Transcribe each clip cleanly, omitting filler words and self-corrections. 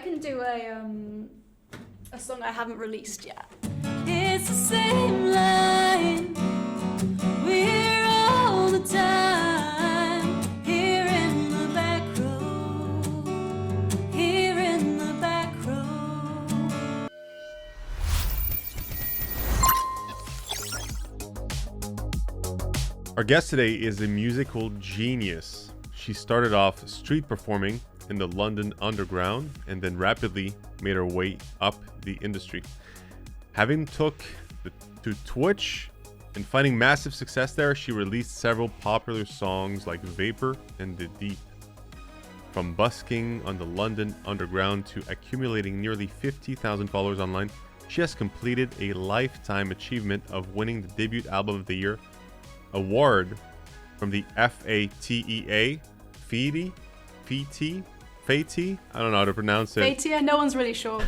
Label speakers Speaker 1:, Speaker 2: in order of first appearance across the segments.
Speaker 1: can do a song I haven't released yet.
Speaker 2: It's the same line. We're all the time here in the back row. Here in the back row.
Speaker 3: Our guest today is a musical genius. She started off street performing in the London underground and then rapidly made her way up the industry. Having took to Twitch and finding massive success there, she released several popular songs like Vapor and The Deep. From busking on the London underground to accumulating nearly 50,000 followers online, she has completed a lifetime achievement of winning the Debut Album of the Year award from the FATEA FATEA, I don't know how to pronounce it.
Speaker 1: FATEA, no one's really sure.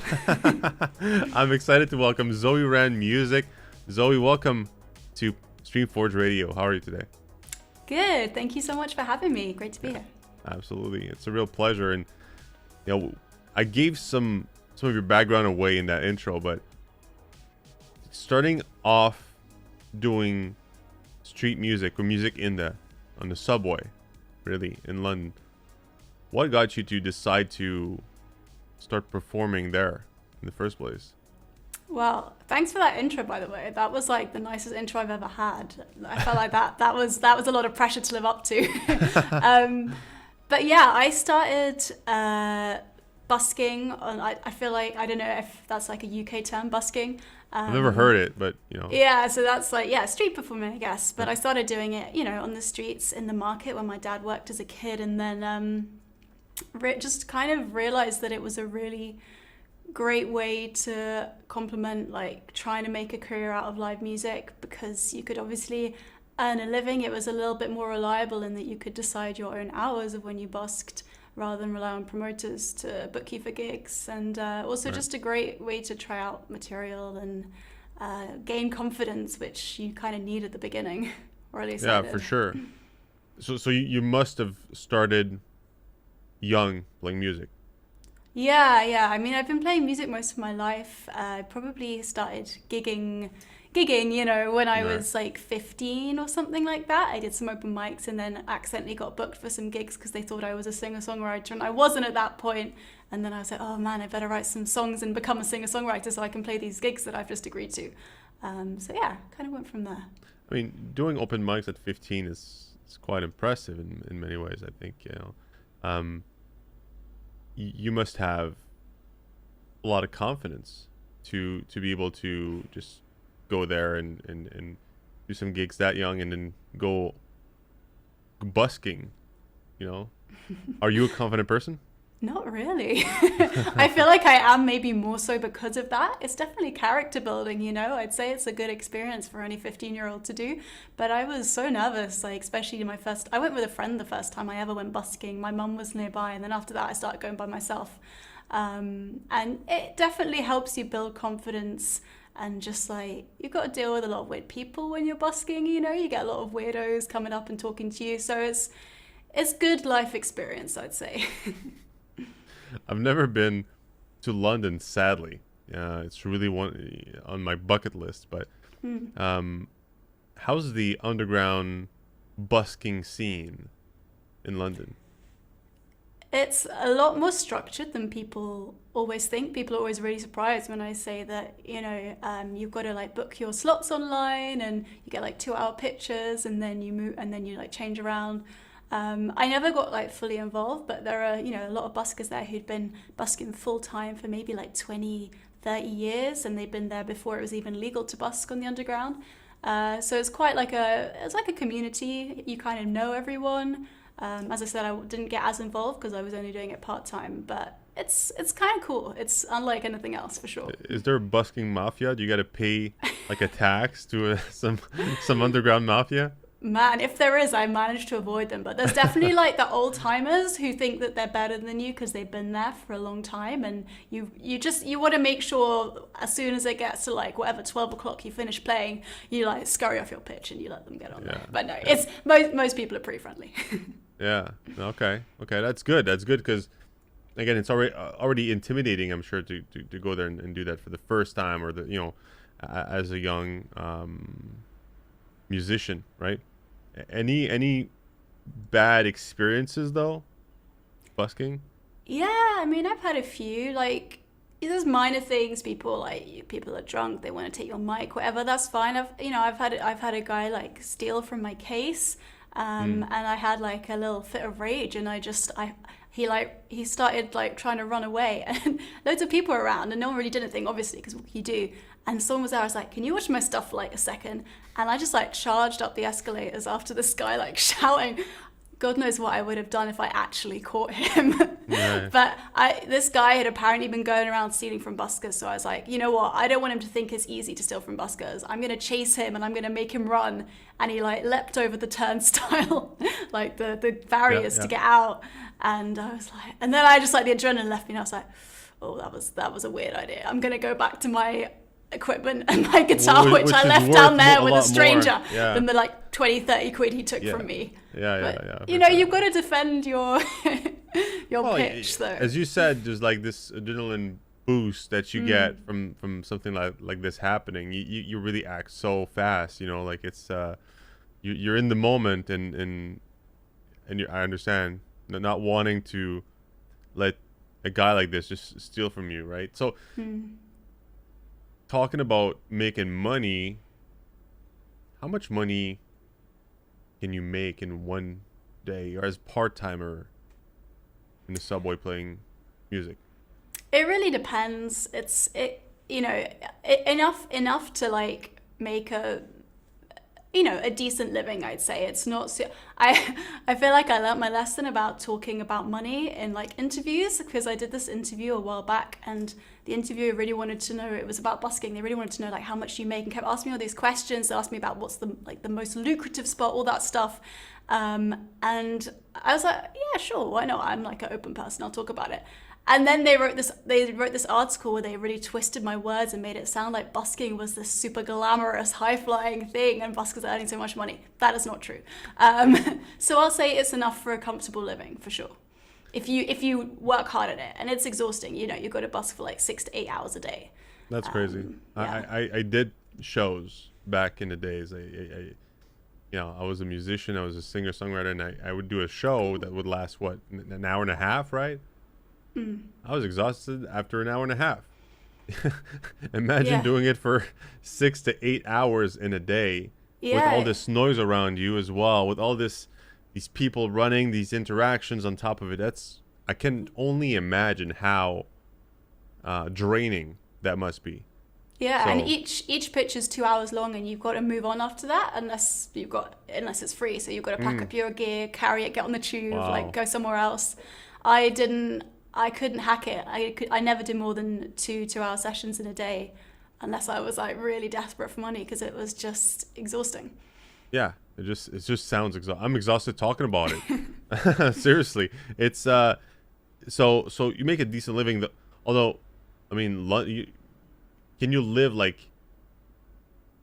Speaker 3: I'm excited to welcome ZoeWrenMusic. Zoe, welcome to Streamforge Radio. How are you today?
Speaker 1: Good. Thank you so much for having me. Great to be here.
Speaker 3: Absolutely. It's a real pleasure. And I gave some of your background away in that intro, but starting off doing street music or music on the subway, really, in London, what got you to decide to start performing there in the first place?
Speaker 1: Well, thanks for that intro, by the way. That was like the nicest intro I've ever had. I felt like that was a lot of pressure to live up to. But yeah, I started busking on, I feel like, I don't know if that's like a UK term, busking.
Speaker 3: I've never heard it, but
Speaker 1: Yeah, so that's like, street performing, I guess. But I started doing it, on the streets in the market when my dad worked as a kid, and then just kind of realized that it was a really great way to complement like trying to make a career out of live music, because you could obviously earn a living. It was a little bit more reliable in that you could decide your own hours of when you busked rather than rely on promoters to book you for gigs, and also just a great way to try out material and gain confidence, which you kind of need at the beginning, or at least I did.
Speaker 3: For sure. So you must have started young playing music.
Speaker 1: Yeah. I mean, I've been playing music most of my life. I probably started gigging, when I was like 15 or something like that. I did some open mics and then accidentally got booked for some gigs because they thought I was a singer-songwriter, and I wasn't at that point. And then I was like, oh man, I better write some songs and become a singer-songwriter so I can play these gigs that I've just agreed to. So yeah, kind of went from there.
Speaker 3: I mean, doing open mics at 15 is quite impressive in many ways, I think, you must have a lot of confidence to be able to just go there and do some gigs that young and then go busking, Are you a confident person?
Speaker 1: Not really. I feel like I am, maybe more so because of that. It's definitely character building, I'd say it's a good experience for any 15-year-old to do. But I was so nervous, like especially I went with a friend the first time I ever went busking. My mum was nearby, and then after that I started going by myself. And it definitely helps you build confidence, and just like you've got to deal with a lot of weird people when you're busking, you get a lot of weirdos coming up and talking to you. So it's good life experience, I'd say.
Speaker 3: I've never been to London, sadly. It's really one on my bucket list. But how's the underground busking scene in London?
Speaker 1: It's a lot more structured than people always think. People are always really surprised when I say that, you've got to like book your slots online, and you get like 2-hour pictures, and then you move, and then you like change around. I never got like fully involved, but there are, a lot of buskers there who'd been busking full time for maybe like 20, 30 years, and they'd been there before it was even legal to busk on the underground. So it's quite like it's like a community. You kind of know everyone. As I said, I didn't get as involved because I was only doing it part-time, but it's kind of cool. It's unlike anything else, for sure.
Speaker 3: Is there a busking mafia? Do you got to pay like a tax to some underground mafia?
Speaker 1: Man, if there is, I managed to avoid them. But there's definitely like the old timers who think that they're better than you because they've been there for a long time, and you want to make sure as soon as it gets to like whatever 12 o'clock you finish playing, you like scurry off your pitch and you let them get on there. But no, it's most people are pretty friendly.
Speaker 3: Yeah. Okay. That's good. Because again, it's already intimidating, I'm sure, to go there and do that for the first time, or as a young musician, right? Any bad experiences though, busking?
Speaker 1: Yeah, I mean, I've had a few. Like, there's minor things. People are drunk. They want to take your mic, whatever. That's fine. I've had a guy like steal from my case, and I had like a little fit of rage, and he started like trying to run away, and loads of people were around, and no one really did anything, obviously, because what can you do? And someone was there. I was like, "Can you watch my stuff for like a second?" And I just like charged up the escalators after this guy, like shouting. God knows what I would have done if I actually caught him.
Speaker 3: Right.
Speaker 1: But this guy had apparently been going around stealing from buskers. So I was like, you know what? I don't want him to think it's easy to steal from buskers. I'm going to chase him and I'm going to make him run. And he like leapt over the turnstile, like the barriers to get out. And I was like, and then I just like the adrenaline left me. And I was like, oh, that was a weird idea. I'm going to go back to my equipment and my guitar, which I left down there with a stranger, than the like 20-30 quid he took from me. You've got to defend your pitch though.
Speaker 3: As you said, there's like this adrenaline boost that you get from something like this happening. You really act so fast, like it's you're in the moment, and I understand not wanting to let a guy like this just steal from you, right? So talking about making money, how much money can you make in one day, or as part-timer in the subway playing music?
Speaker 1: It really depends. Enough to like make a decent living, I'd say. It's not I feel like I learned my lesson about talking about money in like interviews, because I did this interview a while back, and the interviewer really wanted to know, it was about busking, they really wanted to know like how much you make, and kept asking me all these questions. They asked me about what's the most lucrative spot, all that stuff, and I was like, yeah, sure, why not? I'm like an open person, I'll talk about it. And then they wrote this article where they really twisted my words and made it sound like busking was this super glamorous, high-flying thing, and buskers are earning so much money. That is not true. So I'll say it's enough for a comfortable living, for sure. If you work hard at it, and it's exhausting, you've got to busk for like 6 to 8 hours a day.
Speaker 3: That's crazy.
Speaker 1: Yeah.
Speaker 3: I did shows back in the days. I was a musician. I was a singer-songwriter, and I would do a show that would last an hour and a half, right? I was exhausted after an hour and a half. Imagine doing it for 6 to 8 hours in a day, with all this noise around you as well, with all these people running, these interactions on top of it. I can only imagine how draining that must be.
Speaker 1: Yeah, so, and each pitch is 2 hours long, and you've got to move on after that, unless it's free. So you've got to pack up your gear, carry it, get on the tube, like go somewhere else. I couldn't hack it. I never did more than 2-hour sessions in a day, unless I was like really desperate for money, because it was just exhausting. Yeah,
Speaker 3: it just sounds exhausting. I'm exhausted talking about it. Seriously, it's so you make a decent living. Although, I mean, can you live like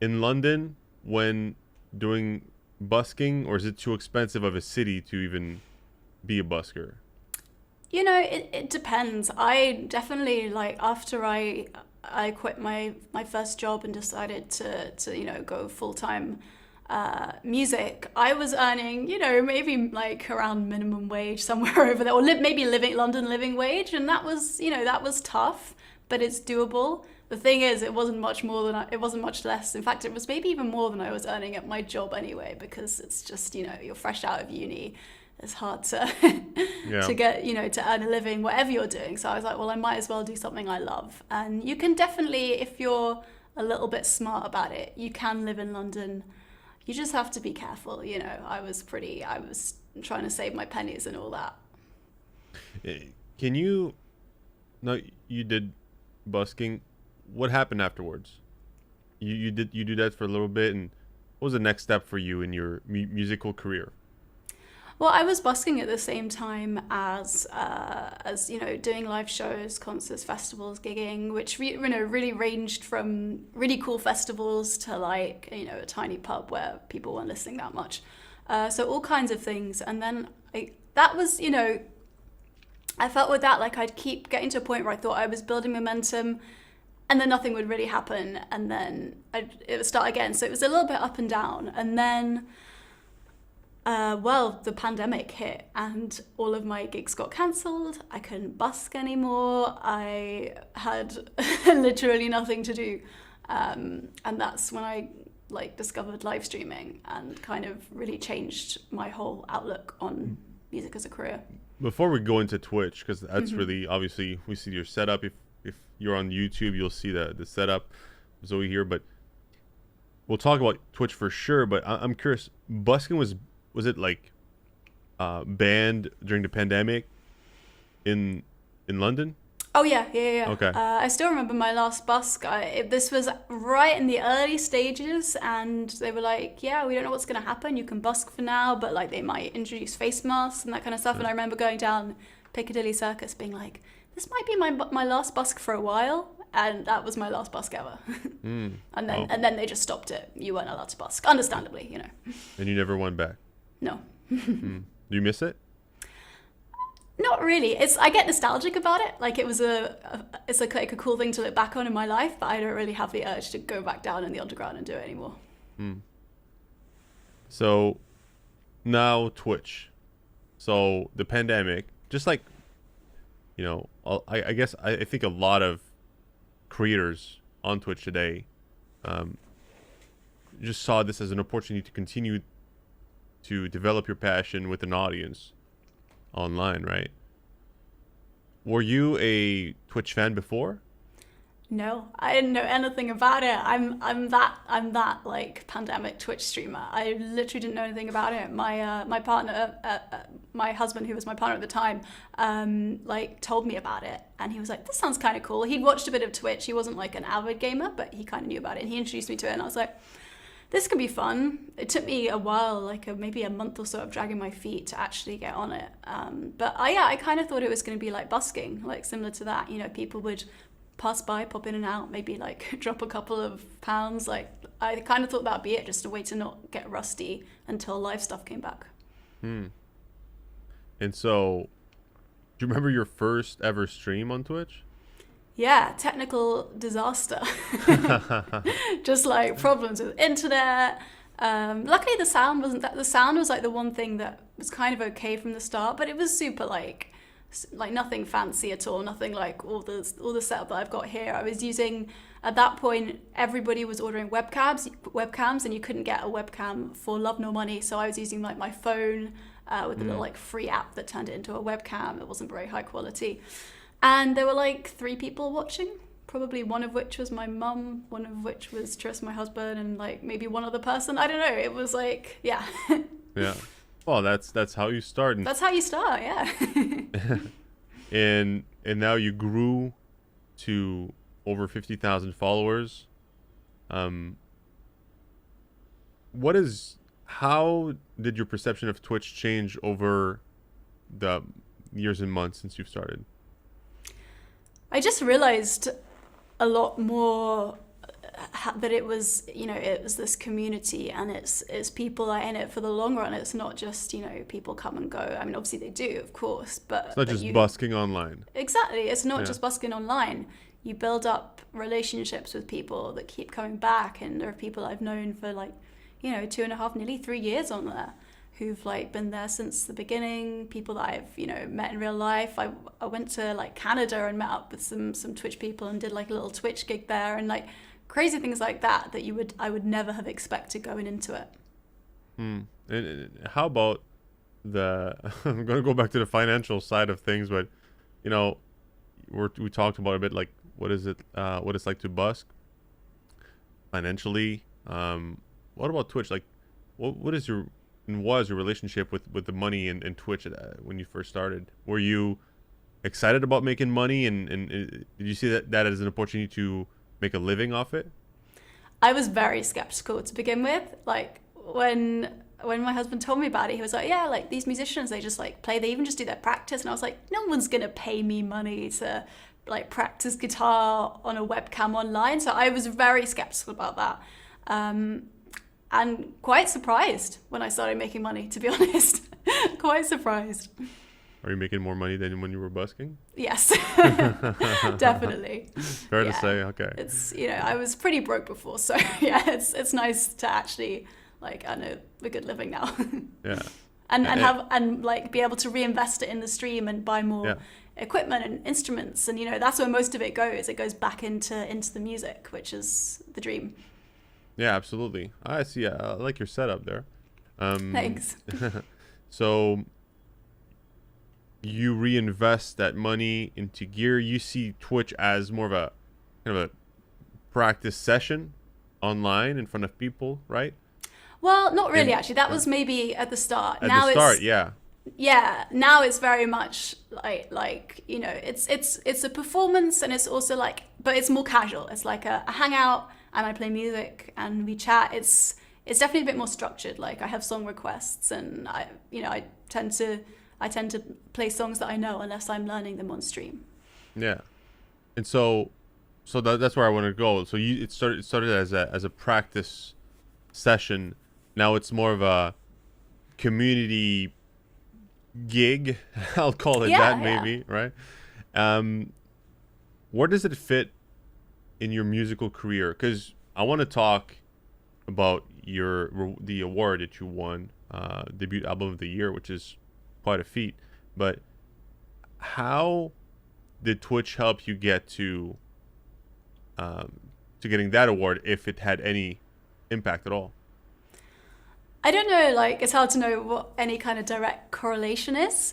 Speaker 3: in London when doing busking, or is it too expensive of a city to even be a busker?
Speaker 1: It depends. I definitely, like, after I quit my first job and decided to go full-time music, I was earning, maybe like around minimum wage, somewhere over there, or maybe London living wage, and that was tough, but it's doable. The thing is, it wasn't much less. In fact, it was maybe even more than I was earning at my job anyway, because it's just, you're fresh out of uni. It's hard to to get, to earn a living, whatever you're doing. So I was like, well, I might as well do something I love. And you can definitely, if you're a little bit smart about it, you can live in London. You just have to be careful. I was trying to save my pennies and all that.
Speaker 3: Can you, no, you did busking. What happened afterwards? You do that for a little bit, and what was the next step for you in your musical career?
Speaker 1: Well, I was busking at the same time as doing live shows, concerts, festivals, gigging, which really ranged from really cool festivals to like a tiny pub where people weren't listening that much. So all kinds of things, and then that was I felt with that, like I'd keep getting to a point where I thought I was building momentum and then nothing would really happen. And then it would start again. So it was a little bit up and down. And then, the pandemic hit and all of my gigs got cancelled. I couldn't busk anymore. I had literally nothing to do. And that's when I discovered live streaming and kind of really changed my whole outlook on music as a career.
Speaker 3: Before we go into Twitch, because that's really, obviously, we see your setup. If you're on YouTube, you'll see the setup, Zoe here. But we'll talk about Twitch for sure. But I'm curious, busking was it like banned during the pandemic in London?
Speaker 1: Oh yeah.
Speaker 3: Okay.
Speaker 1: I still remember my last busk. This was right in the early stages, and they were like, "Yeah, we don't know what's going to happen. You can busk for now, but like they might introduce face masks and that kind of stuff." And I remember going down Piccadilly Circus, being like, "This might be my last busk for a while," and that was my last busk ever. And then they just stopped it. You weren't allowed to busk, understandably, you know.
Speaker 3: And you never went back.
Speaker 1: No.
Speaker 3: Do you miss it?
Speaker 1: Not really. I get nostalgic about it. Like it was it's like a cool thing to look back on in my life, but I don't really have the urge to go back down in the underground and do it anymore.
Speaker 3: So now Twitch. So the pandemic, just like, you know, I guess I think a lot of creators on Twitch today just saw this as an opportunity to continue to develop your passion with an audience online, right? Were you a Twitch fan before?
Speaker 1: No, I didn't know anything about it. I'm that like pandemic Twitch streamer. I literally didn't know anything about it. My partner, my husband, who was my partner at the time, told me about it, and he was like, "This sounds kind of cool." He'd watched a bit of Twitch. He wasn't like an avid gamer, but he kind of knew about it, and he introduced me to it, and I was like, this could be fun. It took me a while, maybe a month or so of dragging my feet to actually get on it. But I kind of thought it was going to be like busking, like similar to that. You know, people would pass by, pop in and out, maybe like drop a couple of pounds. Like I kind of thought that'd be it, just a way to not get rusty until live stuff came back.
Speaker 3: And so, do you remember your first ever stream on Twitch?
Speaker 1: Yeah, technical disaster. Just like problems with internet. Luckily the sound wasn't that. The sound was like the one thing that was kind of okay from the start, but it was super like nothing fancy at all. Nothing like all the setup that I've got here. I was using, at that point, everybody was ordering webcams, and you couldn't get a webcam for love nor money. So I was using like my phone with a little like free app that turned it into a webcam. It wasn't very high quality. And there were like 3 people watching, probably one of which was my mum, one of which was Tris, my husband, and like maybe one other person. I don't know. It was like, yeah.
Speaker 3: Yeah. Well, that's how you start.
Speaker 1: That's how you start, yeah.
Speaker 3: and now you grew to over 50,000 followers. How did your perception of Twitch change over the years and months since you've started?
Speaker 1: I just realized a lot more that it was, you know, it was this community, and it's people are in it for the long run. It's not just, you know, people come and go. I mean, obviously they do, of course, but
Speaker 3: it's not just busking online.
Speaker 1: Exactly. It's not just busking online. You build up relationships with people that keep coming back, and there are people I've known for like, you know, 2.5, nearly 3 years on there, who've like been there since the beginning, people that I've, you know, met in real life. I went to like Canada and met up with some Twitch people and did like a little Twitch gig there, and like crazy things like that I would never have expected going into it.
Speaker 3: And how about I'm going to go back to the financial side of things, but you know, we talked about a bit like what it's like to busk financially. What about Twitch? Like was your relationship with the money and Twitch when you first started? Were you excited about making money, and did you see that as an opportunity to make a living off it?
Speaker 1: I was very skeptical to begin with. Like when my husband told me about it, he was like, yeah, like these musicians, they just like play, they even just do their practice. And I was like, no one's gonna pay me money to like practice guitar on a webcam online. So I was very skeptical about that. And quite surprised when I started making money, to be honest. Quite surprised.
Speaker 3: Are you making more money than when you were busking?
Speaker 1: Yes, definitely.
Speaker 3: Fair to say. Okay.
Speaker 1: It's, I was pretty broke before, so yeah, it's nice to actually like earn a good living now.
Speaker 3: Yeah.
Speaker 1: And like be able to reinvest it in the stream and buy more
Speaker 3: Yeah.
Speaker 1: equipment and instruments, and that's where most of it goes. It goes back into the music, which is the dream.
Speaker 3: Yeah, absolutely. I see. I like your setup there.
Speaker 1: Thanks.
Speaker 3: So you reinvest that money into gear. You see Twitch as more of a kind of a practice session online in front of people, right?
Speaker 1: Well, not really, actually. That was maybe at the start.
Speaker 3: At the start, yeah.
Speaker 1: Yeah, now it's very much like it's a performance, and it's also like, but it's more casual. It's like a hangout, and I play music and we chat. It's definitely a bit more structured. Like I have song requests, and I tend to play songs that I know unless I'm learning them on stream.
Speaker 3: Yeah, and so that's where I want to go. So it started as a practice session. Now it's more of a community gig. I'll call it that, maybe, right? Where does it fit in your musical career? Because I want to talk about the award that you won, debut album of the year, which is quite a feat. But how did Twitch help you get to getting that award, if it had any impact at all?
Speaker 1: I don't know, like it's hard to know what any kind of direct correlation is.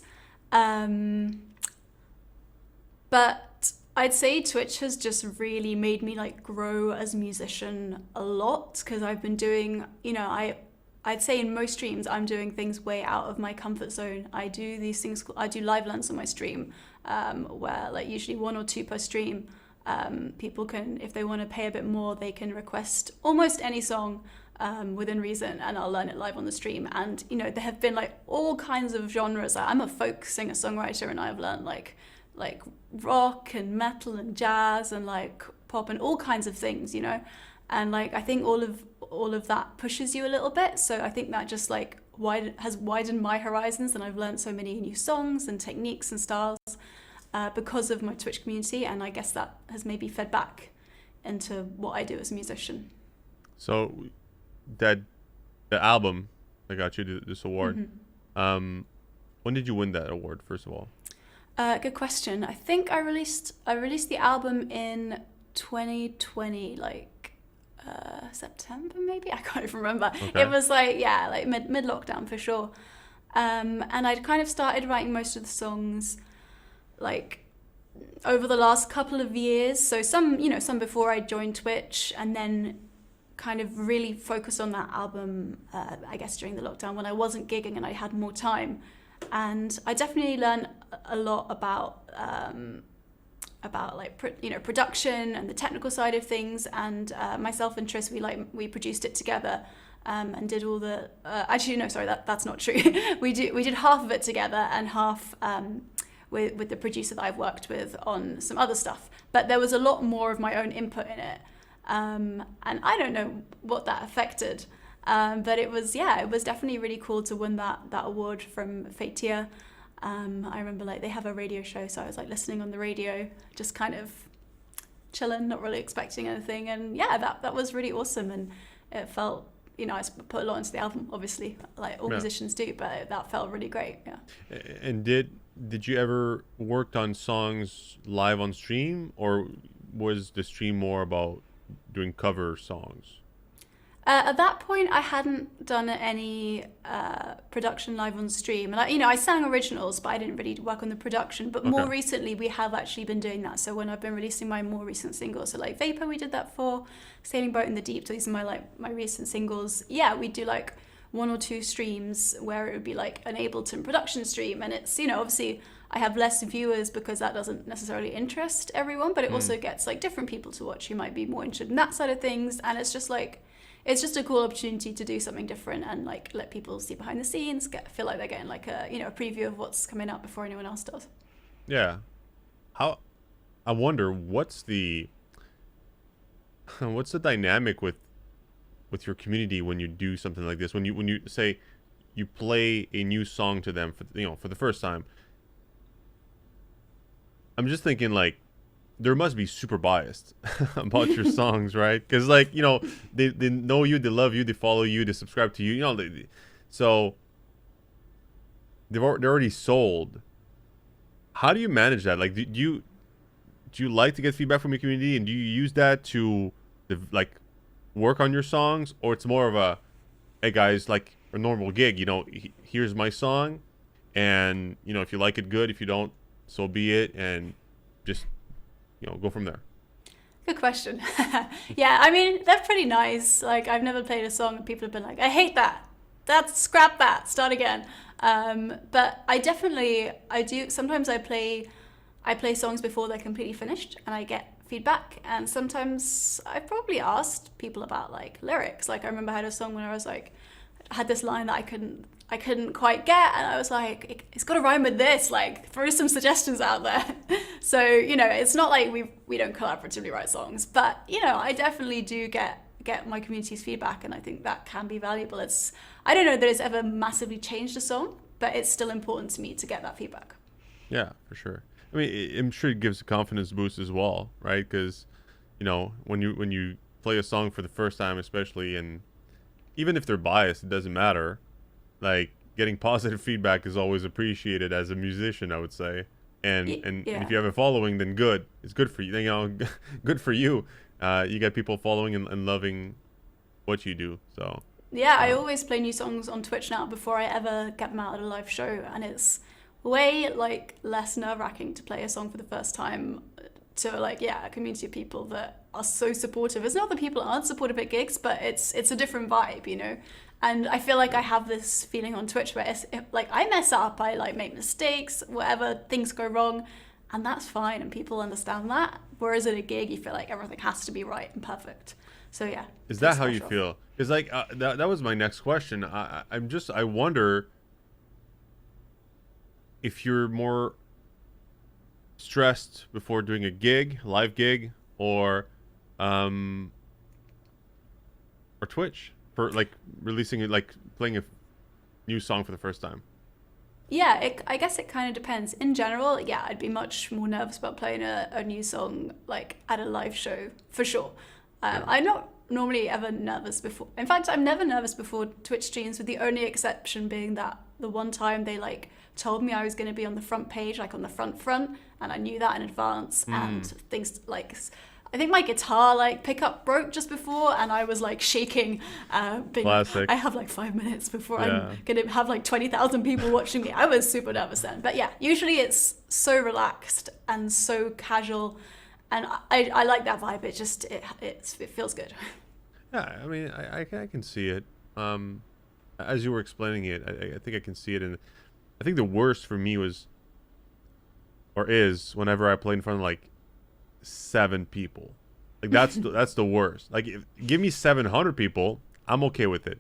Speaker 1: But I'd say Twitch has just really made me like grow as a musician a lot, because I've been doing, I'd say in most streams I'm doing things way out of my comfort zone. I do these things, I do live learns on my stream, where like usually 1 or 2 per stream. People can, if they want to pay a bit more, they can request almost any song within reason, and I'll learn it live on the stream. And there have been like all kinds of genres. I'm a folk singer songwriter, and I've learned like rock and metal and jazz and like pop and all kinds of things, and like I think all of that pushes you a little bit. So I think that just like has widened my horizons, and I've learned so many new songs and techniques and styles because of my Twitch community, and I guess that has maybe fed back into what I do as a musician.
Speaker 3: So the album that got you this award, when did you win that award, first of all?
Speaker 1: Good question. I think I released the album in 2020, like September maybe. I can't even remember. Okay. It was like mid lockdown for sure. And I'd kind of started writing most of the songs like over the last couple of years. So some before I joined Twitch, and then kind of really focused on that album, I guess during the lockdown when I wasn't gigging and I had more time. And I definitely learned a lot about like production and the technical side of things. And myself and Tris, we produced it together, and did all the. Actually, no, sorry, that's not true. we did half of it together and half with the producer that I've worked with on some other stuff. But there was a lot more of my own input in it, and I don't know what that affected. But it was definitely really cool to win that award from FATEA. I remember like they have a radio show, so I was like listening on the radio, just kind of chilling, not really expecting anything, and that was really awesome. And it felt, I put a lot into the album, obviously, like all musicians do, but that felt really great. Yeah.
Speaker 3: And did you ever worked on songs live on stream, or was the stream more about doing cover songs?
Speaker 1: At that point, I hadn't done any production live on stream. And I sang originals, but I didn't really work on the production. But more recently, we have actually been doing that. So when I've been releasing my more recent singles, so like Vapor, we did that for, Sailing Boat in the Deep. So these are my recent singles. Yeah, we do like 1 or 2 streams where it would be like an Ableton production stream. And it's, obviously I have less viewers because that doesn't necessarily interest everyone, but it also gets like different people to watch who might be more interested in that side of things. And it's just like, it's just a cool opportunity to do something different and like let people see behind the scenes, feel like they're getting like a a preview of what's coming up before anyone else does. Yeah.
Speaker 3: I wonder what's the dynamic with your community when you do something like this, when you say you play a new song to them for the first time. I'm just thinking like there must be super biased about your songs, right? Because like they know you, they love you, they follow you, they subscribe to you, so they're already sold. How do you manage that? Like, do you like to get feedback from your community, and do you use that to like work on your songs, or it's more of a, hey guys, like a normal gig, here's my song, and if you like it, good. If you don't, so be it, and just go from there.
Speaker 1: Good question. Yeah, I mean, they're pretty nice. Like, I've never played a song and people have been like, I hate that. Scrap that. Start again. But I do. Sometimes I play songs before they're completely finished and I get feedback. And sometimes I've probably asked people about like lyrics. Like, I remember I had a song when I was like, I had this line that I couldn't quite get, and I was like, it's got to rhyme with this, like throw some suggestions out there. So it's not like we don't collaboratively write songs, but I definitely do get my community's feedback, and I think that can be valuable. I don't know that it's ever massively changed a song, but it's still important to me to get that feedback.
Speaker 3: Yeah, for sure. I mean, I'm sure it gives a confidence boost as well, right? Because when you play a song for the first time, especially, and even if they're biased, it doesn't matter. Like, getting positive feedback is always appreciated as a musician, I would say. And if you have a following, then good. It's good for you. Good for you. You get people following and loving what you do. So
Speaker 1: yeah, I always play new songs on Twitch now before I ever get them out at a live show, and it's way like less nerve-wracking to play a song for the first time to a community of people that are so supportive. It's not that people aren't supportive at gigs, but it's a different vibe, And I feel like I have this feeling on Twitch where I mess up, I make mistakes, whatever, things go wrong, and that's fine, and people understand that. Whereas at a gig, you feel like everything has to be right and perfect. So yeah.
Speaker 3: Is that how you feel? Because that was my next question. I wonder if you're more stressed before doing a live gig, or Twitch for like releasing it, like playing a new song for the first time.
Speaker 1: Yeah, I guess it kind of depends. In general, yeah, I'd be much more nervous about playing a new song like at a live show for sure. I'm not normally ever nervous before. In fact, I'm never nervous before Twitch streams, with the only exception being that the one time they told me I was going to be on the front page, like on the front, and I knew that in advance, and things like, I think my guitar pickup broke just before, and I was shaking.
Speaker 3: Classic.
Speaker 1: I have 5 minutes before I'm going to have 20,000 people watching me. I was super nervous then. But yeah, usually it's so relaxed and so casual, and I like that vibe. It feels good.
Speaker 3: Yeah, I mean, I can see it. As you were explaining it, I think I can see it. And I think the worst for me is whenever I play in front of 7 people. That's that's the worst. Give me 700 people, I'm okay with it.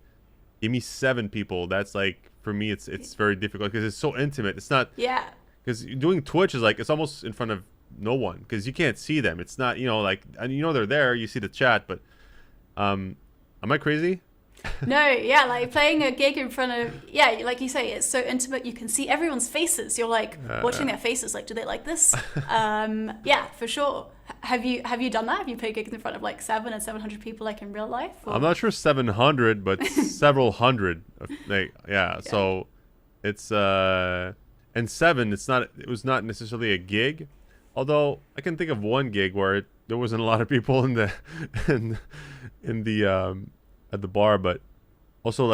Speaker 3: Give me 7 people, that's for me it's very difficult because it's so intimate. It's not, because doing Twitch is it's almost in front of no one because you can't see them. It's not, and they're there, you see the chat, but am I crazy?
Speaker 1: No, yeah, playing a gig in front of, like you say, it's so intimate. You can see everyone's faces. You're watching their faces. Do they like this? Yeah, for sure. Have you done that? Have you played gigs in front of 700 people in real life? Or?
Speaker 3: I'm not sure 700, but several hundred. So it's and 7. It was not necessarily a gig, although I can think of one gig where there wasn't a lot of people in the at the bar, but also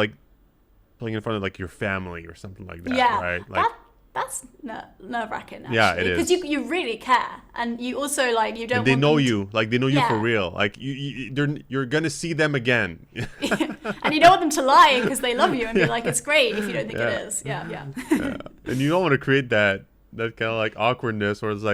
Speaker 3: playing in front of your family or something like that, right?
Speaker 1: That's nerve-wracking, actually.
Speaker 3: Yeah, it is.
Speaker 1: Because you really care, and you also you don't.
Speaker 3: And they know you, they know you for real. You're gonna see them again.
Speaker 1: And you don't want them to lie because they love you and be it's great if you don't think it is. Yeah.
Speaker 3: And you don't want to create that kind of awkwardness where it's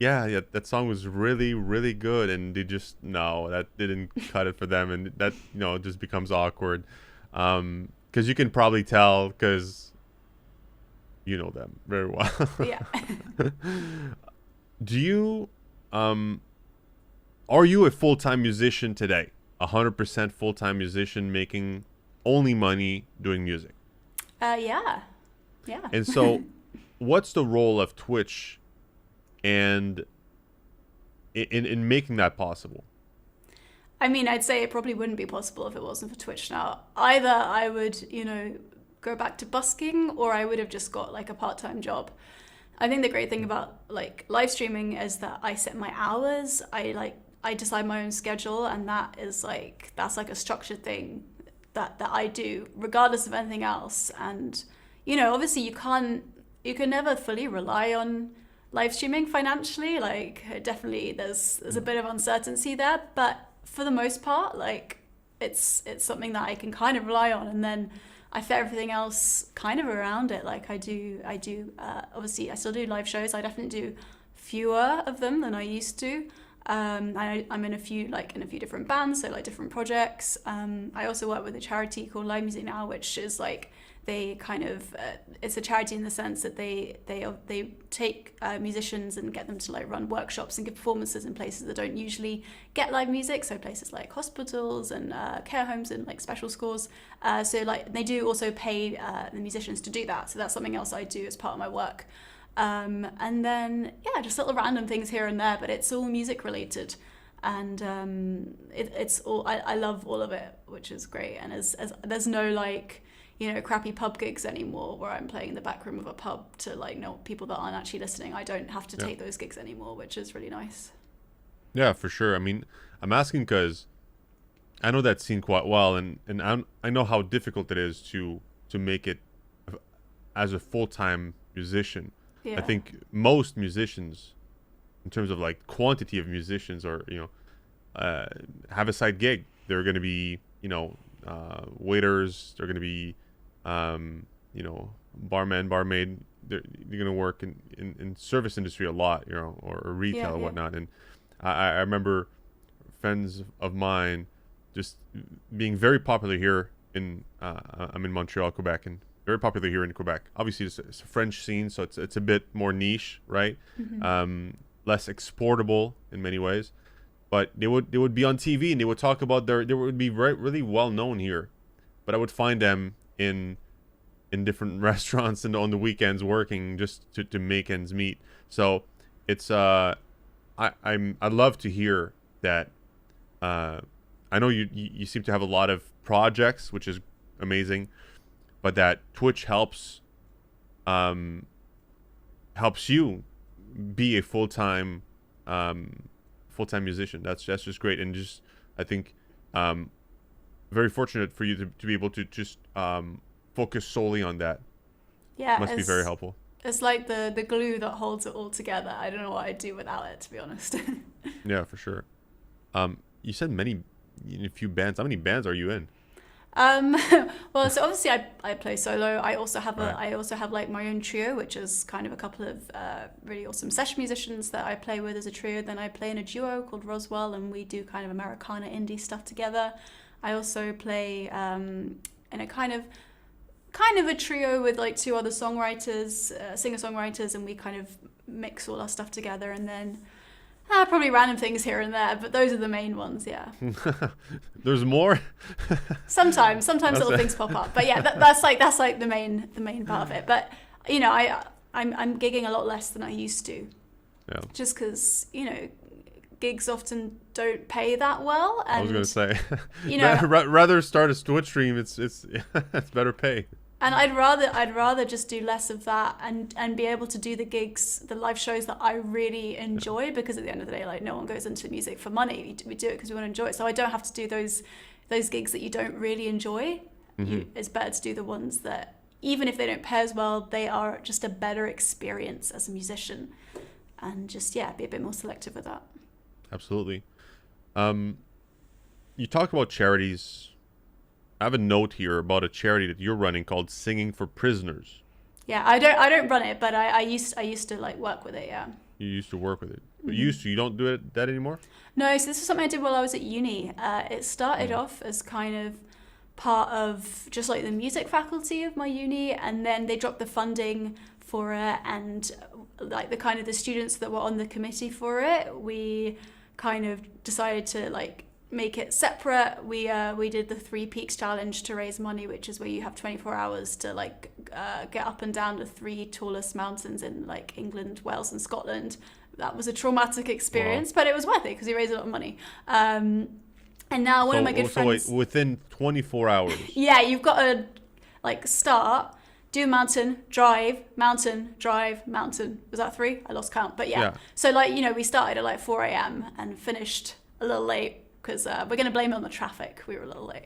Speaker 3: yeah, that song was really, really good, and they just, no, that didn't cut it for them, and that, it just becomes awkward. Because you can probably tell, because you know them very well.
Speaker 1: Yeah.
Speaker 3: Do you, are you a full-time musician today? 100% full-time musician making only money doing music?
Speaker 1: Yeah.
Speaker 3: And so, what's the role of Twitch and in making that possible?
Speaker 1: I mean, I'd say it probably wouldn't be possible if it wasn't for Twitch now. Either I would, go back to busking, or I would have just got like a part-time job. I think the great thing about like live streaming is that I set my hours. I decide my own schedule, and that's like a structured thing that I do regardless of anything else. And obviously you can never fully rely on live streaming financially. Like definitely there's a bit of uncertainty there, but for the most part, like it's something that I can kind of rely on, and then I fit everything else kind of around it. Like I do obviously I still do live shows. I definitely do fewer of them than I used to. I'm in a few different bands, so like different projects. I also work with a charity called Live Music Now, which is like they kind of it's a charity in the sense that they take musicians and get them to like run workshops and give performances in places that don't usually get live music, so places like hospitals and care homes and like special schools. So like they do also pay the musicians to do that. So that's something else I do as part of my work. And then just little random things here and there, but it's all music related, and it's all I love all of it, which is great. And as there's no like crappy pub gigs anymore where I'm playing in the back room of a pub to like people that aren't actually listening. I don't have to take those gigs anymore, which is really nice. Yeah,
Speaker 3: for sure. I mean, I'm asking because I know that scene quite well, and I know how difficult it is to make it as a full-time musician. I think most musicians, in terms of like quantity of musicians, or have a side gig. They're going to be waiters. They're going to be barman, barmaid. They're going to work in service industry a lot, or retail and whatnot. And I remember friends of mine just being very popular here in I'm in Montreal, Quebec, and very popular here in Quebec. Obviously, it's a French scene, so it's a bit more niche, right? Mm-hmm. Less exportable in many ways. But they would be on TV and they would talk about they would be really well known here. But I would find them in different restaurants and on the weekends working just to make ends meet. So it's I love to hear that. I know you seem to have a lot of projects, which is amazing. But that Twitch helps you be a full-time musician. That's just great, and just I think very fortunate for you to be able to just focus solely on that. Yeah, must be very helpful.
Speaker 1: It's like the glue that holds it all together. I don't know what I'd do without it, to be honest.
Speaker 3: Yeah, for sure. You said a few bands. How many bands are you in?
Speaker 1: Well, so obviously I play solo. I also have like my own trio, which is kind of a couple of really awesome session musicians that I play with as a trio. Then I play in a duo called Roswell, and we do kind of Americana indie stuff together. I also play in a kind of a trio with like two other songwriters, singer-songwriters, and we kind of mix all our stuff together. And then probably random things here and there, but those are the main ones, yeah.
Speaker 3: There's more? Sometimes
Speaker 1: little things pop up. But yeah, that's like the main part of it. But I'm gigging a lot less than I used to. Yeah. Just because, gigs often don't pay that well. And,
Speaker 3: I was going to say, rather start a Twitch stream, it's better pay.
Speaker 1: And I'd rather just do less of that and be able to do the gigs, the live shows that I really enjoy, because at the end of the day, like no one goes into music for money. We do it because we want to enjoy it. So I don't have to do those gigs that you don't really enjoy. Mm-hmm. It's better to do the ones that, even if they don't pay as well, they are just a better experience as a musician, and just be a bit more selective with that.
Speaker 3: Absolutely. You talk about charities. I have a note here about a charity that you're running called Singing for Prisoners.
Speaker 1: Yeah, I don't run it, but I used to like work with it. Yeah.
Speaker 3: You used to work with it. But you don't do that anymore?
Speaker 1: No, so this is something I did while I was at uni. It started off as kind of part of just like the music faculty of my uni, and then they dropped the funding for it, and like the students that were on the committee for it, we kind of decided to like make it separate. We did the 3 Peaks challenge to raise money, which is where you have 24 hours to like get up and down the 3 tallest mountains in like England, Wales and Scotland that was a traumatic experience, but it was worth it because he raised a lot of money. And now one of my good friends.
Speaker 3: So wait, within 24 hours.
Speaker 1: Yeah, you've got to like start, do mountain, drive, mountain, drive, mountain. Was that 3? I lost count, but yeah. So like, you know, we started at like 4 a.m. and finished a little late because we're going to blame it on the traffic. We were a little late.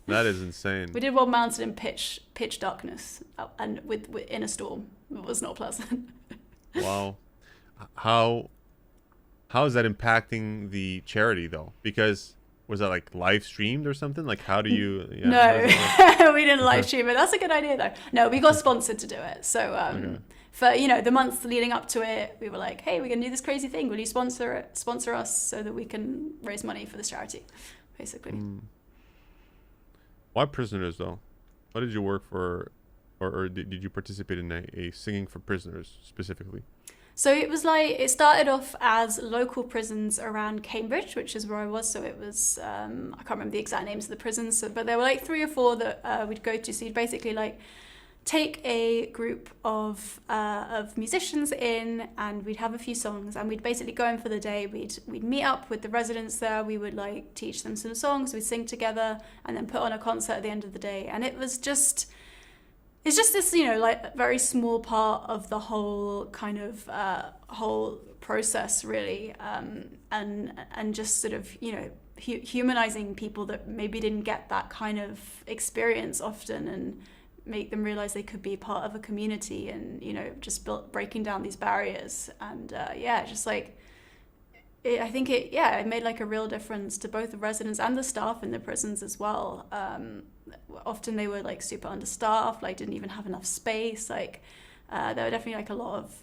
Speaker 3: That is insane.
Speaker 1: We did one mountain in pitch darkness and with in a storm. It was not pleasant.
Speaker 3: Wow. How is that impacting the charity though? Because was that like live streamed or something? Like how do you? Yeah,
Speaker 1: no, we didn't live stream it. That's a good idea though. No, we got sponsored to do it. So for the months leading up to it, we were like, hey, we're gonna do this crazy thing. Will you sponsor us so that we can raise money for this charity, basically.
Speaker 3: Why prisoners though? What did you work for, or did you participate in a singing for prisoners specifically?
Speaker 1: So it was like, it started off as local prisons around Cambridge, which is where I was. So it was, I can't remember the exact names of the prisons, but there were like 3 or 4 that we'd go to. So you'd basically like take a group of musicians in, and we'd have a few songs, and we'd basically go in for the day. We'd meet up with the residents there. We would like teach them some songs. We'd sing together, and then put on a concert at the end of the day. And it was just. It's just this, like very small part of the whole kind of whole process, really, and just sort of, humanizing people that maybe didn't get that kind of experience often, and make them realize they could be part of a community, and just breaking down these barriers, and just like. I think it made like a real difference to both the residents and the staff in the prisons as well. Often they were like super understaffed, like didn't even have enough space. Like there were definitely like a lot of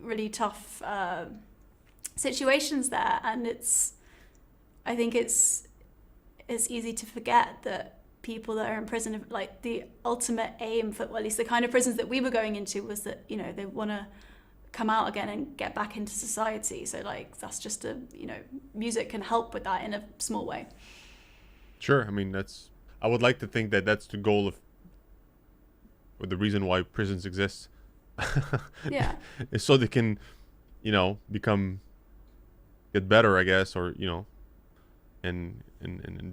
Speaker 1: really tough situations there, and I think it's easy to forget that people that are in prison, like the ultimate aim for, well, at least the kind of prisons that we were going into, was that they want to come out again and get back into society. So like that's just music can help with that in a small way.
Speaker 3: Sure. I mean, I would like to think that that's the goal or the reason why prisons exist.
Speaker 1: Yeah.
Speaker 3: Is so they can get better, I guess, or and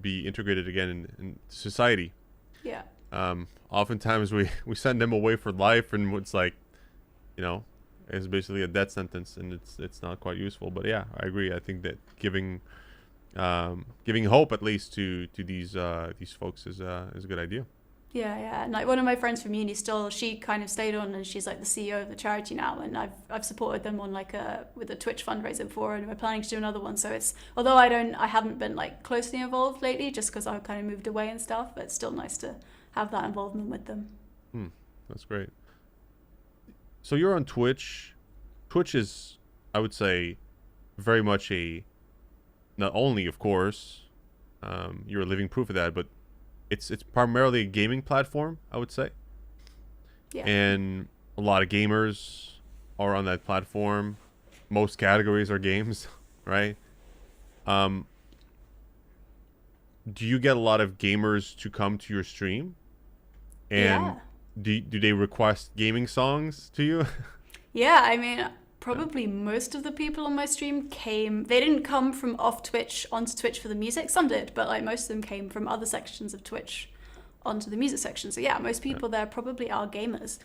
Speaker 3: be integrated again in society.
Speaker 1: Yeah.
Speaker 3: Oftentimes we send them away for life, and it's like it's basically a death sentence, and it's not quite useful. But yeah, I agree. I think that giving hope at least to these folks is a good idea.
Speaker 1: Yeah. And like one of my friends from uni, she kind of stayed on, and she's like the CEO of the charity now, and I've supported them on with a Twitch fundraiser before, and we're planning to do another one. So it's, although I haven't been like closely involved lately, just because I've kind of moved away and stuff, but it's still nice to have that involvement with them.
Speaker 3: That's great. So you're on Twitch. Twitch is, I would say, very much not only, of course, you're a living proof of that, but it's primarily a gaming platform, I would say.
Speaker 1: Yeah.
Speaker 3: And a lot of gamers are on that platform. Most categories are games, right? Do you get a lot of gamers to come to your stream? And do they request gaming songs to you?
Speaker 1: Yeah, I mean, probably most of the people on my stream they didn't come from off Twitch onto Twitch for the music. Some did, but like most of them came from other sections of Twitch onto the music section. So yeah, most people there probably are gamers.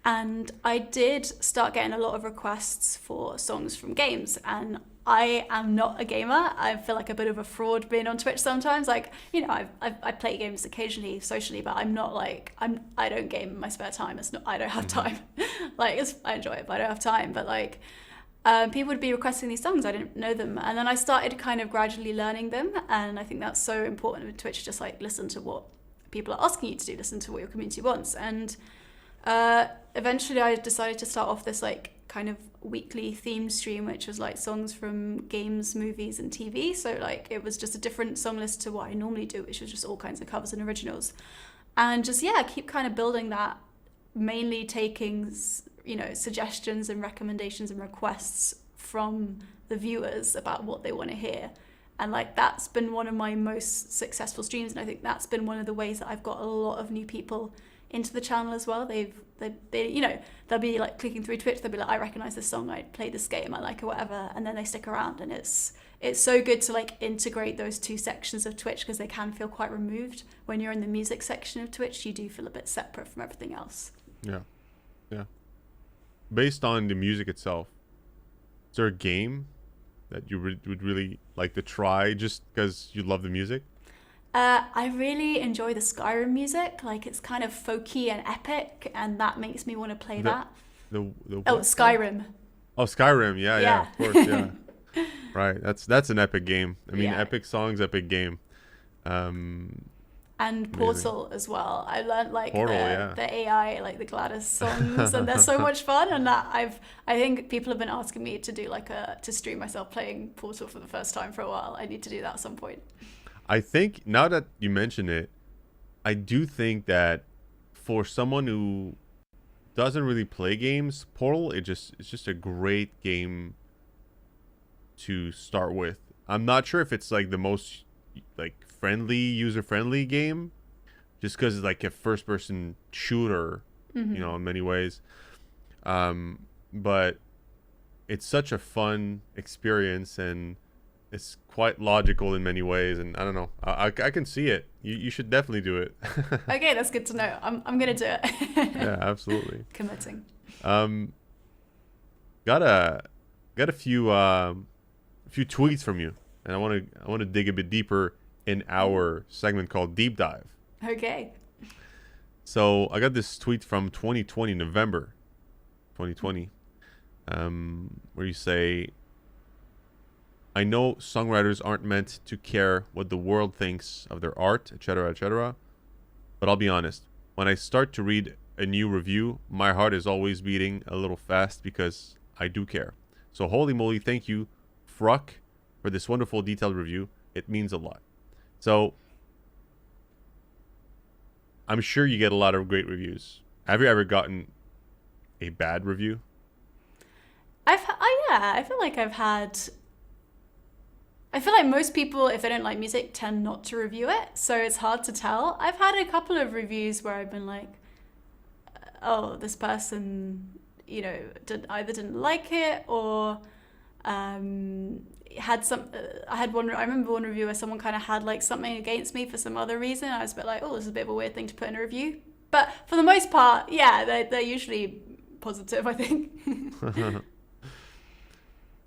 Speaker 1: And I did start getting a lot of requests for songs from games, and I am not a gamer. I feel like a bit of a fraud being on Twitch sometimes. Like, I play games occasionally socially, but I'm not like, I don't game in my spare time. I don't have time. Like, I enjoy it, but I don't have time. But like, people would be requesting these songs. I didn't know them. And then I started kind of gradually learning them. And I think that's so important with Twitch, just like listen to what people are asking you to do, listen to what your community wants. And eventually I decided to start off this like kind of weekly themed stream, which was like songs from games, movies, and TV. So like it was just a different song list to what I normally do, which was just all kinds of covers and originals. And just keep kind of building that, mainly taking suggestions and recommendations and requests from the viewers about what they want to hear. And like that's been one of my most successful streams, and I think that's been one of the ways that I've got a lot of new people into the channel as well. They they'll be like clicking through Twitch. They'll be like, I recognize this song. I played this game. I like it, whatever. And then they stick around, and it's so good to like integrate those two sections of Twitch because they can feel quite removed. When you're in the music section of Twitch, you do feel a bit separate from everything else.
Speaker 3: Yeah. Based on the music itself, is there a game that you would really like to try just because you love the music?
Speaker 1: I really enjoy the Skyrim music. Like, it's kind of folky and epic, and that makes me want to play that. Skyrim.
Speaker 3: Oh, Skyrim. Yeah, of course, yeah. Right, that's an epic game. I mean, epic songs, epic game.
Speaker 1: And Portal as well. I learned like
Speaker 3: Portal,
Speaker 1: the AI, like the Gladys songs, and they're so much fun. And that I think people have been asking me to do to stream myself playing Portal for the first time for a while. I need to do that at some point.
Speaker 3: I think now that you mention it, I do think that for someone who doesn't really play games, Portal it's just a great game to start with. I'm not sure if it's like the most like user-friendly game, just because it's like a first-person shooter, in many ways. But it's such a fun experience, and it's quite logical in many ways. And I don't know, I can see it. You should definitely do it.
Speaker 1: Okay, that's good to know. I'm gonna do it.
Speaker 3: Yeah, absolutely.
Speaker 1: Committing.
Speaker 3: Got a few tweets from you, and I want to dig a bit deeper in our segment called Deep Dive.
Speaker 1: Okay.
Speaker 3: So I got this tweet from 2020, November 2020, where you say, I know songwriters aren't meant to care what the world thinks of their art, etc., etc., but I'll be honest, when I start to read a new review, my heart is always beating a little fast because I do care. So holy moly, thank you, Fruck, for this wonderful detailed review. It means a lot. So I'm sure you get a lot of great reviews. Have you ever gotten a bad review?
Speaker 1: I feel like I feel like most people, if they don't like music, tend not to review it. So it's hard to tell. I've had a couple of reviews where I've been like, oh, this person, either didn't like it or had some. I remember one review where someone kind of had like something against me for some other reason. I was a bit like, oh, this is a bit of a weird thing to put in a review. But for the most part, yeah, they're usually positive, I think.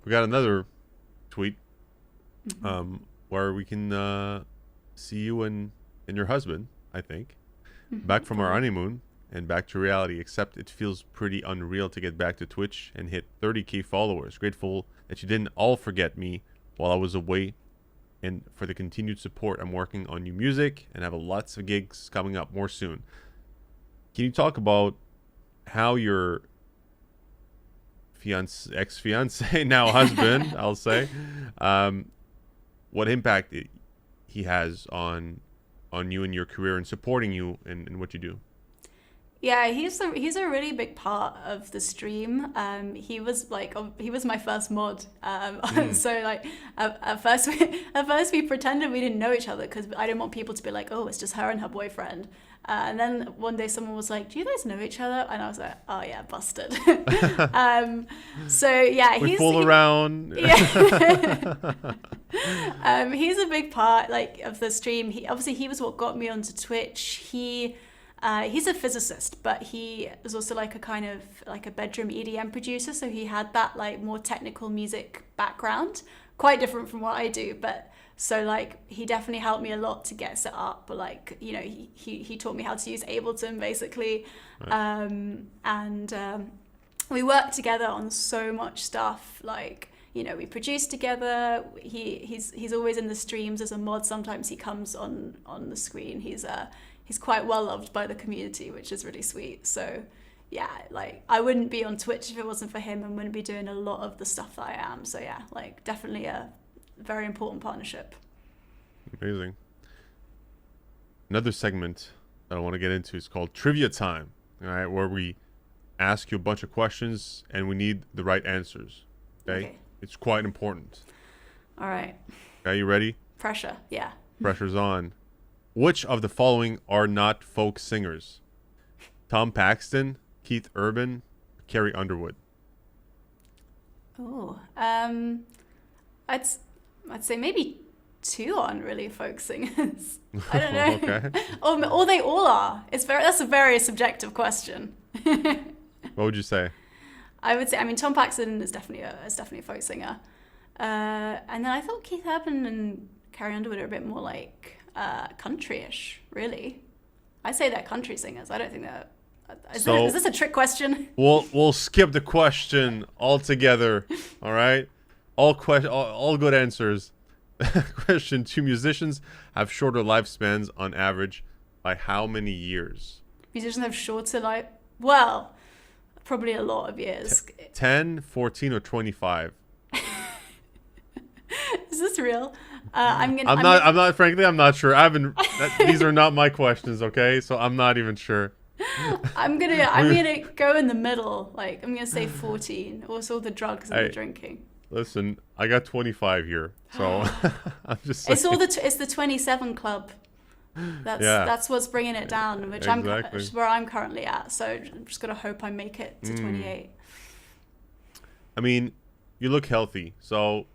Speaker 3: We got another tweet where we can see you and your husband, I think, back from our honeymoon and back to reality, except it feels pretty unreal to get back to Twitch and hit 30k followers. Grateful that you didn't all forget me while I was away, and for the continued support. I'm working on new music and have lots of gigs coming up more soon. Can you talk about how your ex-fiance, now husband, I'll say, what impact he has on you and your career and supporting you in what you do?
Speaker 1: Yeah, he's a really big part of the stream. He was my first mod. So like at first we pretended we didn't know each other because I didn't want people to be like, oh, it's just her and her boyfriend. And then one day someone was like, do you guys know each other? And I was like, oh yeah, busted. So yeah,
Speaker 3: we fool around.
Speaker 1: Yeah. He's a big part of the stream. He was what got me onto Twitch. He's a physicist, but he is also like a kind of like a bedroom EDM producer. So he had that like more technical music background, quite different from what I do. But so like he definitely helped me a lot to get set up. But like, he taught me how to use Ableton basically. Right. We worked together on so much stuff. Like, we produce together. He's always in the streams as a mod. Sometimes he comes on the screen. He's quite well loved by the community, which is really sweet. So yeah, like I wouldn't be on Twitch if it wasn't for him and wouldn't be doing a lot of the stuff that I am. So yeah, like definitely a very important partnership.
Speaker 3: Amazing. Another segment that I want to get into is called Trivia Time. All right, where we ask you a bunch of questions and we need the right answers. Okay? It's quite important.
Speaker 1: All right.
Speaker 3: Okay, you ready?
Speaker 1: Pressure, yeah.
Speaker 3: Pressure's on. Which of the following are not folk singers? Tom Paxton, Keith Urban, Carrie Underwood.
Speaker 1: Oh, I'd say maybe 2 aren't really folk singers. I don't know.
Speaker 3: Okay.
Speaker 1: Or they all are. That's a very subjective question.
Speaker 3: What would you say?
Speaker 1: I would say, I mean, Tom Paxton is definitely a folk singer. And then I thought Keith Urban and Carrie Underwood are a bit more like country-ish, really. I say they're country singers. I don't think they're... Is this a trick question?
Speaker 3: We'll skip the question altogether. All right. All good answers. Question 2: musicians have shorter lifespans on average by how many years?
Speaker 1: Musicians have shorter life. Well, probably a lot of years.
Speaker 3: 10, 14, or 25?
Speaker 1: Is this real?
Speaker 3: I'm not sure. These are not my questions, okay? So I'm not even sure.
Speaker 1: I'm gonna go in the middle. Like, I'm gonna say 14. Also, all the drugs and the drinking.
Speaker 3: Listen, I got 25 here, so I'm just saying.
Speaker 1: It's the 27 club. That's what's bringing it down, which is where I'm currently at. So I'm just gonna hope I make it to 28.
Speaker 3: I mean, you look healthy, so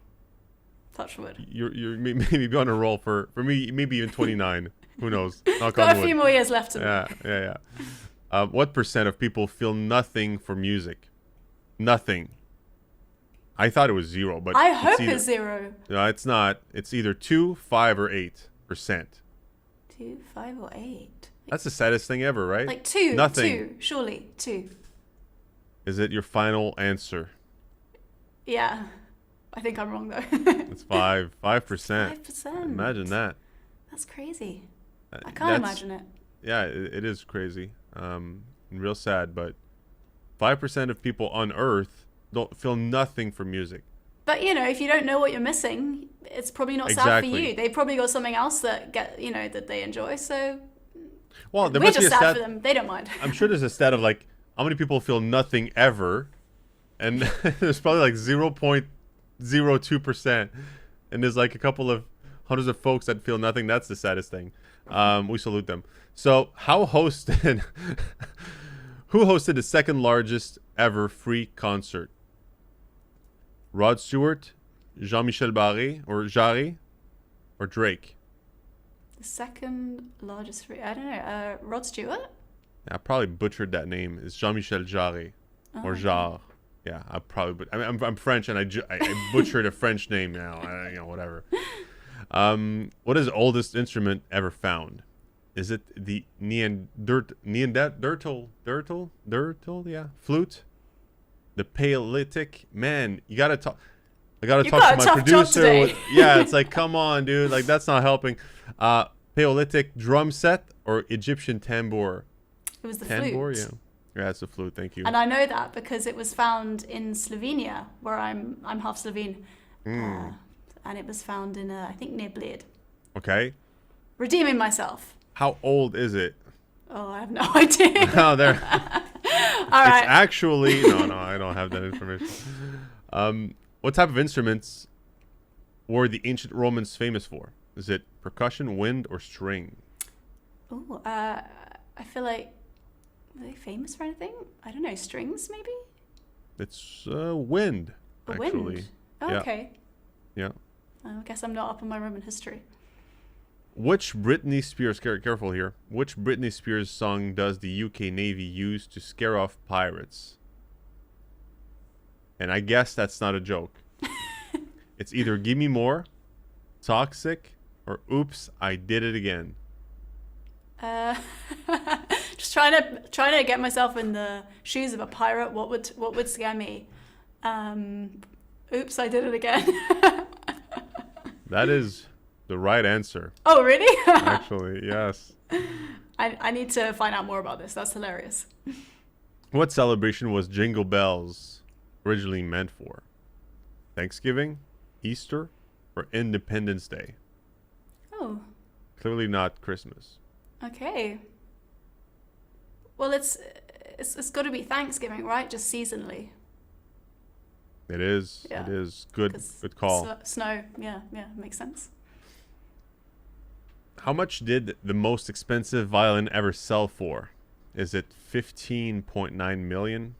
Speaker 1: touch wood.
Speaker 3: You're maybe on a roll for me, maybe even 29. Who knows?
Speaker 1: Got a few more years left to me.
Speaker 3: Yeah. What percent of people feel nothing for music? Nothing. I thought it was 0, but
Speaker 1: I hope it's 0.
Speaker 3: No, it's not. It's either 2, 5, or 8%.
Speaker 1: 2, 5, or 8.
Speaker 3: That's the saddest thing ever, right?
Speaker 1: Like 2.
Speaker 3: Nothing.
Speaker 1: 2, surely 2.
Speaker 3: Is it your final answer?
Speaker 1: Yeah. I think I'm wrong though.
Speaker 3: It's 5%.
Speaker 1: 5%.
Speaker 3: Imagine that.
Speaker 1: That's crazy. I can't imagine it.
Speaker 3: Yeah, it is crazy. Real sad, but 5% of people on Earth don't feel nothing for music.
Speaker 1: But if you don't know what you're missing, it's probably not sad for you. They probably got something else that that they enjoy. So
Speaker 3: well,
Speaker 1: we're just sad for them. They don't mind.
Speaker 3: I'm sure there's a stat of like how many people feel nothing ever, and there's probably like 0.02%, and there's like a couple of hundreds of folks that feel nothing. That's the saddest thing. We salute them. So who hosted the second largest ever free concert? Rod Stewart, Jean-Michel Jarre, or Drake?
Speaker 1: The second largest free... I don't know. Rod Stewart?
Speaker 3: I probably butchered that name. It's Jean-Michel Jarre or Jarre. Yeah, I probably... I'm French and I butchered a French name now. Whatever. What is the oldest instrument ever found? Is it the Neanderthal? Yeah, flute. The Paleolithic. Man, I gotta talk to my producer. Yeah, it's like, come on, dude. Like, that's not helping. Paleolithic drum set or Egyptian tambour?
Speaker 1: It was the
Speaker 3: tambour,
Speaker 1: flute.
Speaker 3: Yeah, it's a flute. Thank you.
Speaker 1: And I know that because it was found in Slovenia, where I'm half Slovene. And it was found in, I think, near Bled.
Speaker 3: Okay.
Speaker 1: Redeeming myself.
Speaker 3: How old is it?
Speaker 1: Oh, I have no idea.
Speaker 3: No, there.
Speaker 1: All right.
Speaker 3: It's actually no, I don't have that information. What type of instruments were the ancient Romans famous for? Is it percussion, wind, or string?
Speaker 1: Oh, I feel like, are they famous for anything? I don't know. Strings, maybe?
Speaker 3: It's wind. Actually.
Speaker 1: Wind. Oh,
Speaker 3: yeah.
Speaker 1: Okay.
Speaker 3: Yeah.
Speaker 1: I guess I'm not up on my Roman history.
Speaker 3: Which Britney Spears, careful here, which Britney Spears song does the UK Navy use to scare off pirates? And I guess that's not a joke. It's either Give Me More, Toxic, or Oops, I Did It Again.
Speaker 1: Just trying to get myself in the shoes of a pirate. What would scare me? Oops, I did it again.
Speaker 3: That is the right answer.
Speaker 1: Oh, really?
Speaker 3: Actually, yes.
Speaker 1: I need to find out more about this. That's hilarious.
Speaker 3: What celebration was Jingle Bells originally meant for? Thanksgiving, Easter, or Independence Day?
Speaker 1: Oh.
Speaker 3: Clearly not Christmas.
Speaker 1: Okay. Well, it's got to be Thanksgiving, right? Just seasonally.
Speaker 3: It is.
Speaker 1: Yeah.
Speaker 3: It is. Good call.
Speaker 1: Snow. Yeah, makes sense.
Speaker 3: How much did the most expensive violin ever sell for? Is it 15.9 million,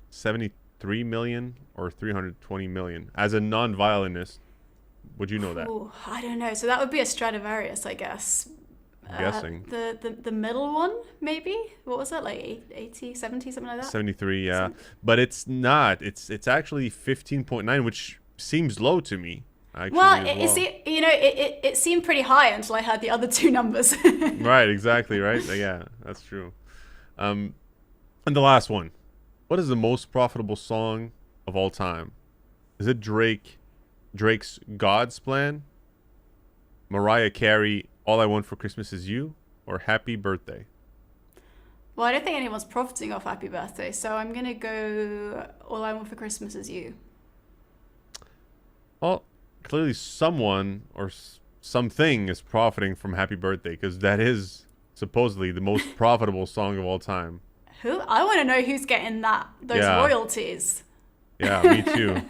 Speaker 3: 73 million, or 320 million? As a non-violinist, would you know that?
Speaker 1: Ooh, I don't know. So that would be a Stradivarius, I guess.
Speaker 3: I'm guessing.
Speaker 1: The middle one, maybe? What was it? Like 80, 70, something like that?
Speaker 3: 73, yeah. But it's not. It's actually 15.9, which seems low to me. Actually,
Speaker 1: Well, it seemed pretty high until I heard the other two numbers.
Speaker 3: Right, exactly, right? Yeah, that's true. And the last one. What is the most profitable song of all time? Is it Drake's God's Plan, Mariah Carey, All I Want for Christmas Is You, or Happy Birthday?
Speaker 1: Well, I don't think anyone's profiting off Happy Birthday, so I'm going to go All I Want for Christmas Is You.
Speaker 3: Well, clearly someone or something is profiting from Happy Birthday, because that is supposedly the most profitable song of all time.
Speaker 1: Who? I want to know who's getting those royalties.
Speaker 3: Yeah, me too.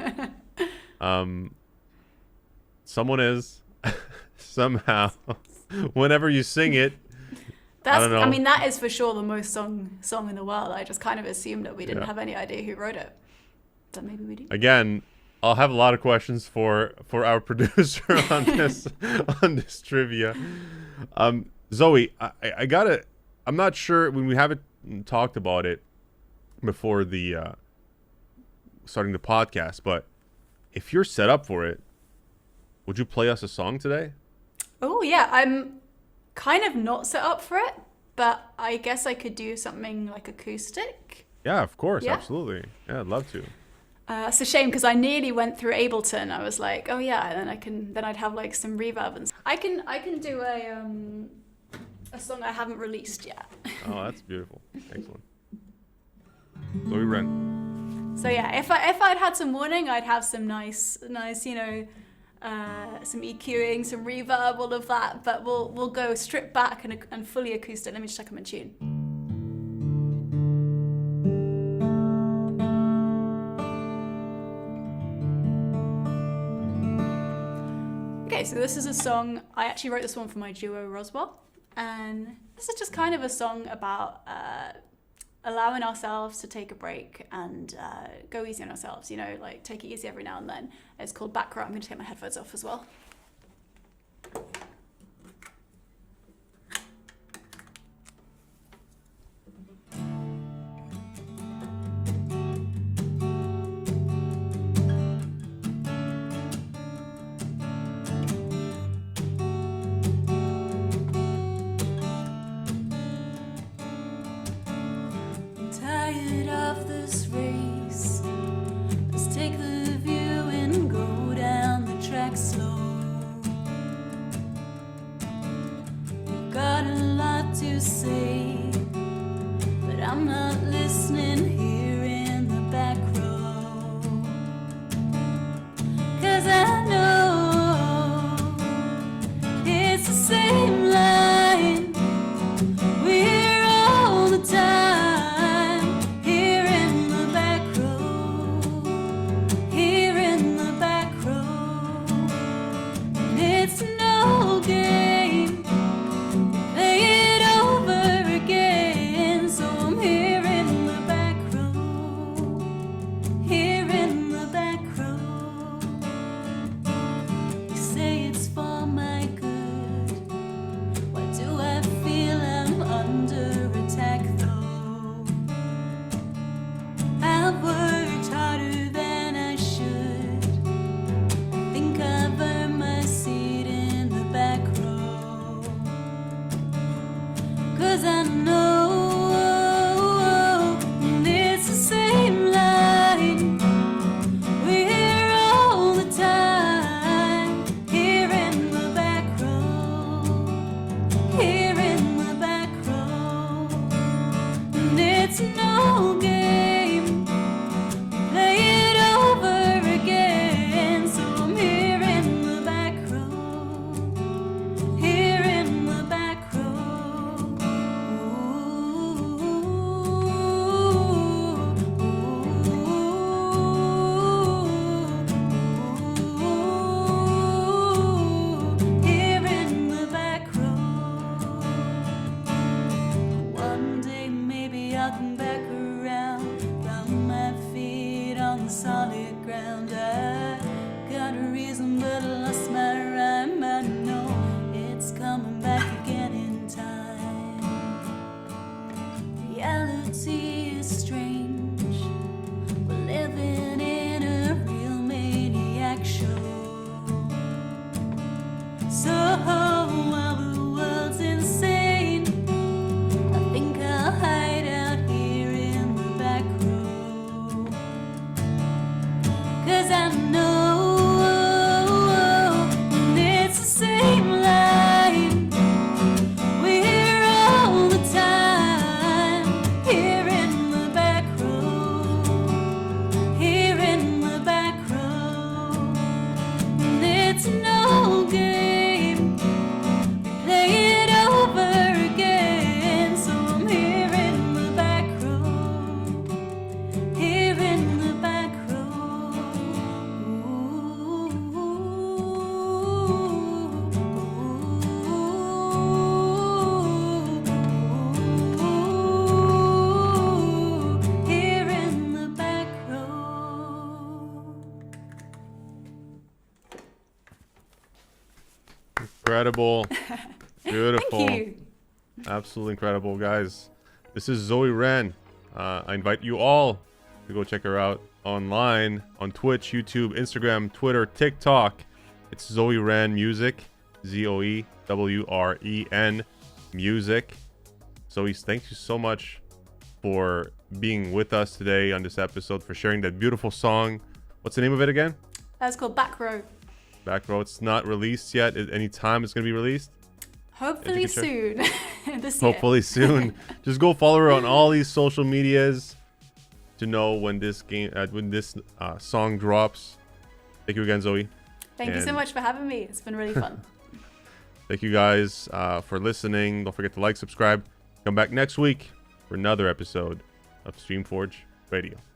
Speaker 3: Someone is somehow. Whenever you sing it, I don't know.
Speaker 1: I mean, that is for sure the most song in the world. I just kind of assumed that we didn't have any idea who wrote it. So maybe we do.
Speaker 3: Again, I'll have a lot of questions for our producer on this trivia. Zoe, I gotta. I'm not sure when we haven't talked about it before the starting the podcast, but if you're set up for it, would you play us a song today?
Speaker 1: Oh yeah, I'm kind of not set up for it, but I guess I could do something like acoustic.
Speaker 3: Yeah, of course,
Speaker 1: Yeah?
Speaker 3: absolutely. Yeah, I'd love to.
Speaker 1: It's a shame because I nearly went through Ableton. I was like, oh yeah, then I'd have like some reverb and I can do a song I haven't released yet.
Speaker 3: Oh, that's beautiful. Excellent. Zoe Wren.
Speaker 1: So yeah, if I'd had some warning, I'd have some nice, some EQing, some reverb, all of that. But we'll go stripped back and fully acoustic. Let me just check I'm in tune. Okay, so this is a song, I actually wrote this one for my duo Roswell, and this is just kind of a song about allowing ourselves to take a break and go easy on ourselves, like take it easy every now and then. It's called Back Row. I'm going to take my headphones off as well.
Speaker 2: Tired of this race. Let's take the view and go down the track slow. We've got a lot to say, but I'm not listening here in the back row. 'Cause I know it's the same line. We're all the time here in the back row, here in the back row. And it's no game, play it over again. So I'm here in the back row.
Speaker 3: Incredible. Beautiful.
Speaker 1: Thank you.
Speaker 3: Absolutely incredible, guys. This is Zoe Wren. I invite you all to go check her out online on Twitch, YouTube, Instagram, Twitter, TikTok. It's ZoeWrenMusic, ZoeWren Music. Zoe, thank you so much for being with us today on this episode, for sharing that beautiful song. What's the name of it again?
Speaker 1: That's called Back Row.
Speaker 3: Back Row. It's not released yet. At any time it's going to be released?
Speaker 1: Hopefully soon. This year.
Speaker 3: Hopefully soon. Just go follow her on all these social medias to know when this song drops. Thank you again, Zoe.
Speaker 1: Thank you so much for having me. It's been really fun.
Speaker 3: Thank you guys for listening. Don't forget to like, subscribe. Come back next week for another episode of Streamforge Radio.